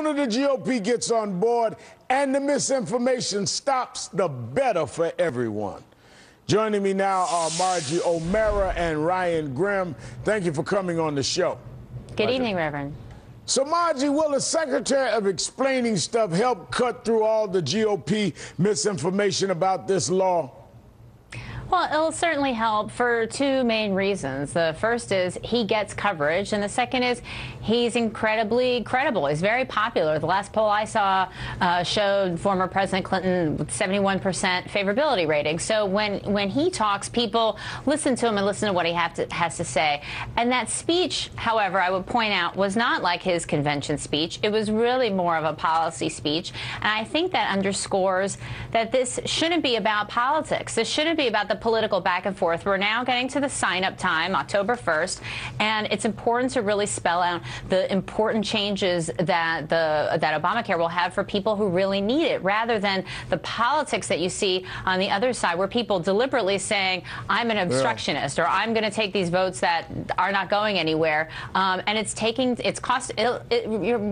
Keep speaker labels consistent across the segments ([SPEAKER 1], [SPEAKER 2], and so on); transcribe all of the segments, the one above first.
[SPEAKER 1] sooner the GOP gets on board and the misinformation stops, the better for everyone. Joining me now are Margie Omero and Ryan Grimm. Thank you for coming on the show.
[SPEAKER 2] Good evening, Reverend.
[SPEAKER 1] So, Margie, will the Secretary of Explaining Stuff help cut through all the GOP misinformation about this law?
[SPEAKER 2] Well, it'll certainly help for two main reasons. The first is he gets coverage, and the second is he's incredibly credible. He's very popular. The last poll I saw showed former President Clinton with 71% favorability rating. So when he talks, people listen to him and listen to what he has to say. And that speech, however, I would point out, was not like his convention speech. It was really more of a policy speech. And I think that underscores that this shouldn't be about politics. This shouldn't be about the political back and forth. We're now getting to the sign-up time, October 1st, and it's important to really spell out the important changes that that Obamacare will have for people who really need it, rather than the politics that you see on the other side, where people deliberately saying, I'm an obstructionist, or I'm going to take these votes that are not going anywhere, and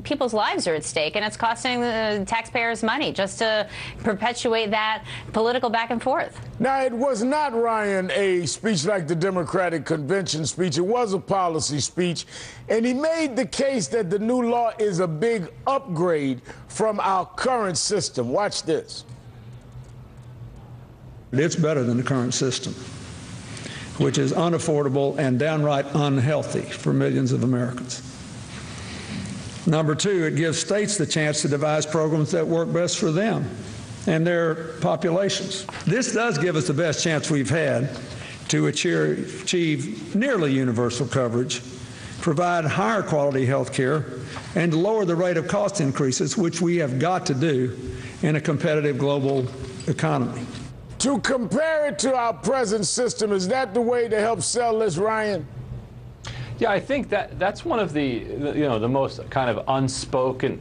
[SPEAKER 2] people's lives are at stake, and it's costing the taxpayers money just to perpetuate that political back and forth.
[SPEAKER 1] Now, it was not, Ryan, a speech like the Democratic convention speech. It was a policy speech, and he made the case that the new law is a big upgrade from our current system. Watch this.
[SPEAKER 3] It's better than the current system, which is unaffordable and downright unhealthy for millions of Americans. Number two, it gives states the chance to devise programs that work best for them and their populations. This does give us the best chance we've had to achieve nearly universal coverage, provide higher quality health care, and lower the rate of cost increases, which we have got to do in a competitive global economy.
[SPEAKER 1] To compare it to our present system, is that the way to help sell this, Ryan?
[SPEAKER 4] Yeah, I think that's one of the most kind of unspoken,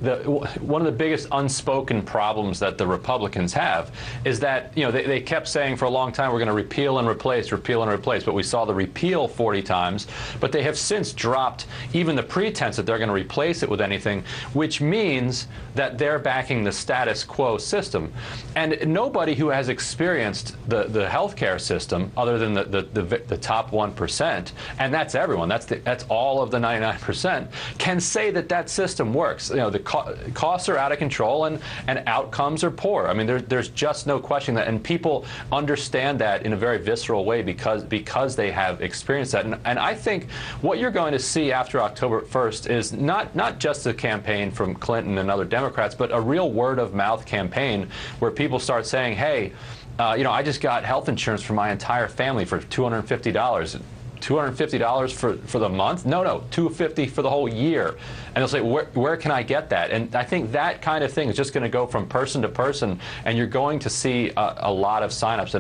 [SPEAKER 4] one of the biggest unspoken problems that the Republicans have is that, they kept saying for a long time, we're going to repeal and replace, but we saw the repeal 40 times, but they have since dropped even the pretense that they're going to replace it with anything, which means that they're backing the status quo system. And nobody who has experienced the healthcare system, other than the top 1%, and that's everyone, that's all of the 99%, can say that system works. The costs are out of control and outcomes are poor. I mean, there's just no question that, and people understand that in a very visceral way because they have experienced that. And I think what you're going to see after October 1st is not just a campaign from Clinton and other Democrats, but a real word-of-mouth campaign where people start saying, hey, I just got health insurance for my entire family for $250. $250 for the month? No, $250 for the whole year. And they'll say, where can I get that? And I think that kind of thing is just going to go from person to person, and you're going to see a lot of signups,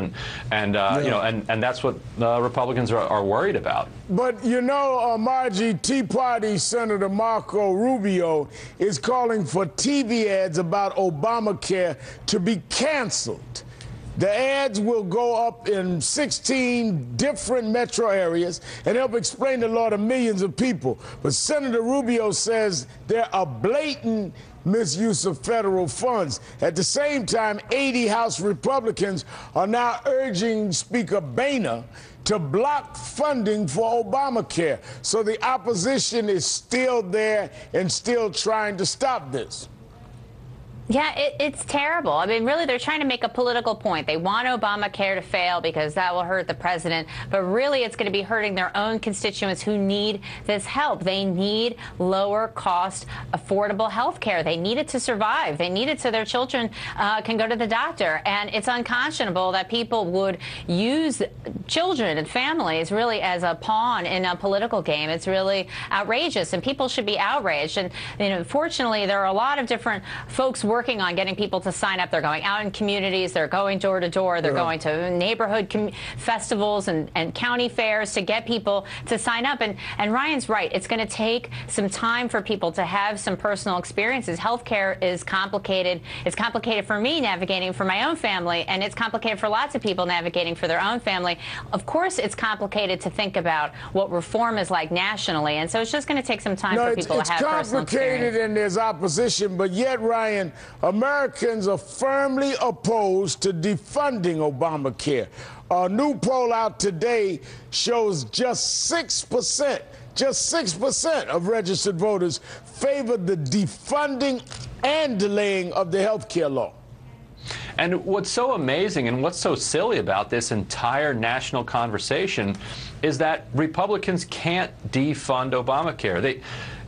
[SPEAKER 4] and that's what the Republicans are worried about.
[SPEAKER 1] But Margie, Tea Party Senator Marco Rubio is calling for TV ads about Obamacare to be canceled. The ads will go up in 16 different metro areas and help explain the law to millions of people. But Senator Rubio says there are blatant misuse of federal funds. At the same time, 80 House Republicans are now urging Speaker Boehner to block funding for Obamacare. So the opposition is still there and still trying to stop this.
[SPEAKER 2] Yeah, it's terrible. I mean, really, they're trying to make a political point. They want Obamacare to fail because that will hurt the president. But really, it's going to be hurting their own constituents who need this help. They need lower cost, affordable health care. They need it to survive. They need it so their children can go to the doctor. And it's unconscionable that people would use children and families really as a pawn in a political game. It's really outrageous, and people should be outraged. And fortunately, there are a lot of different folks working on getting people to sign up. They're going out in communities. They're going door to door. They're going to neighborhood festivals and county fairs to get people to sign up. And Ryan's right. It's going to take some time for people to have some personal experiences. Healthcare is complicated. It's complicated for me navigating for my own family, and it's complicated for lots of people navigating for their own family. Of course, it's complicated to think about what reform is like nationally, and so it's just going to take some time for people to have personal experience.
[SPEAKER 1] It's complicated and there's opposition, but yet, Ryan, Americans are firmly opposed to defunding Obamacare. A new poll out today shows just 6% of registered voters favor the defunding and delaying of the health care law.
[SPEAKER 4] And what's so amazing and what's so silly about this entire national conversation is that Republicans can't defund Obamacare.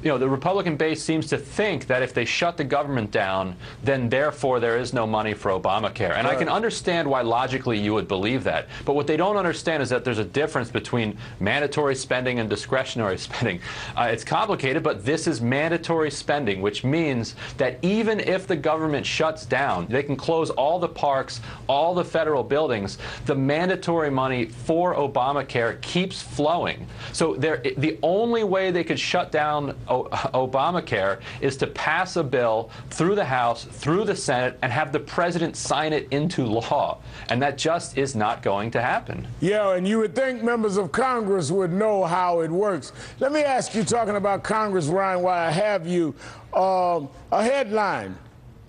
[SPEAKER 4] The Republican base seems to think that if they shut the government down, then therefore there is no money for Obamacare. And I can understand why logically you would believe that. But what they don't understand is that there's a difference between mandatory spending and discretionary spending. It's complicated, but this is mandatory spending, which means that even if the government shuts down, they can close all the parks, all the federal buildings, the mandatory money for Obamacare keeps flowing. So the only way they could shut down Obamacare is to pass a bill through the House, through the Senate, and have the president sign it into law. And that just is not going to happen.
[SPEAKER 1] Yeah, and you would think members of Congress would know how it works. Let me ask you, talking about Congress, Ryan, while I have you, a headline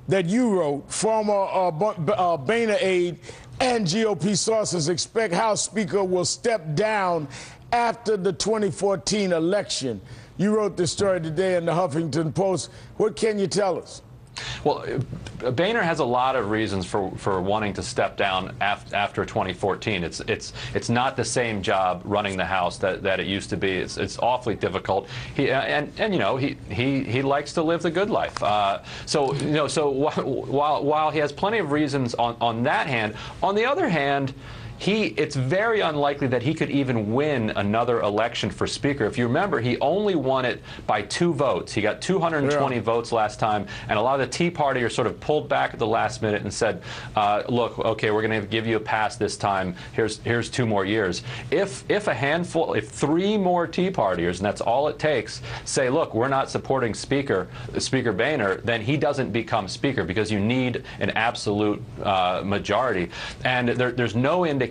[SPEAKER 1] that you wrote, former Boehner aide and GOP sources expect House Speaker will step down after the 2014 election. You wrote this story today in the Huffington Post. What can you tell us?
[SPEAKER 4] Well, Boehner has a lot of reasons for wanting to step down after 2014. It's not the same job running the House that it used to be. It's awfully difficult. He likes to live the good life. So while he has plenty of reasons on that hand, on the other hand, it's very unlikely that he could even win another election for Speaker. If you remember, he only won it by 2 votes. He got 220 votes last time, and a lot of the Tea Partiers sort of pulled back at the last minute and said, look, okay, we're going to give you a pass this time. Here's 2 more years. If 3 more Tea Partiers, and that's all it takes, say, look, we're not supporting Speaker Boehner, then he doesn't become Speaker because you need an absolute majority. And there's no indication,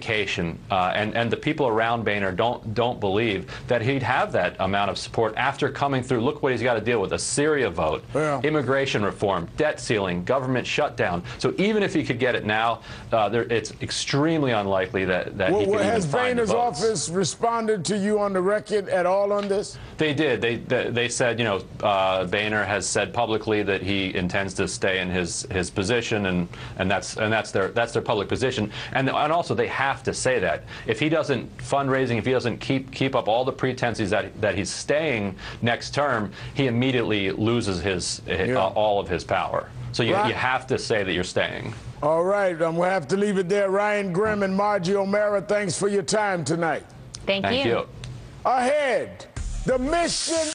[SPEAKER 4] and the people around Boehner don't believe that he'd have that amount of support after coming through. Look what he's got to deal with: a Syria vote, immigration reform, debt ceiling, government shutdown. So even if he could get it now, it's extremely unlikely that he could even find the votes.
[SPEAKER 1] Has Boehner's office responded to you on the record at all on this?
[SPEAKER 4] They did. They said, Boehner has said publicly that he intends to stay in his position, and that's their public position. And also they have to say that if he doesn't fundraising, if he doesn't keep up all the pretenses that he's staying next term, he immediately loses all of his power. So you have to say that you're staying.
[SPEAKER 1] All right, we'll have to leave it there. Ryan Grimm and Margie Omero, thanks for your time tonight.
[SPEAKER 2] Thank you.
[SPEAKER 1] Ahead, the mission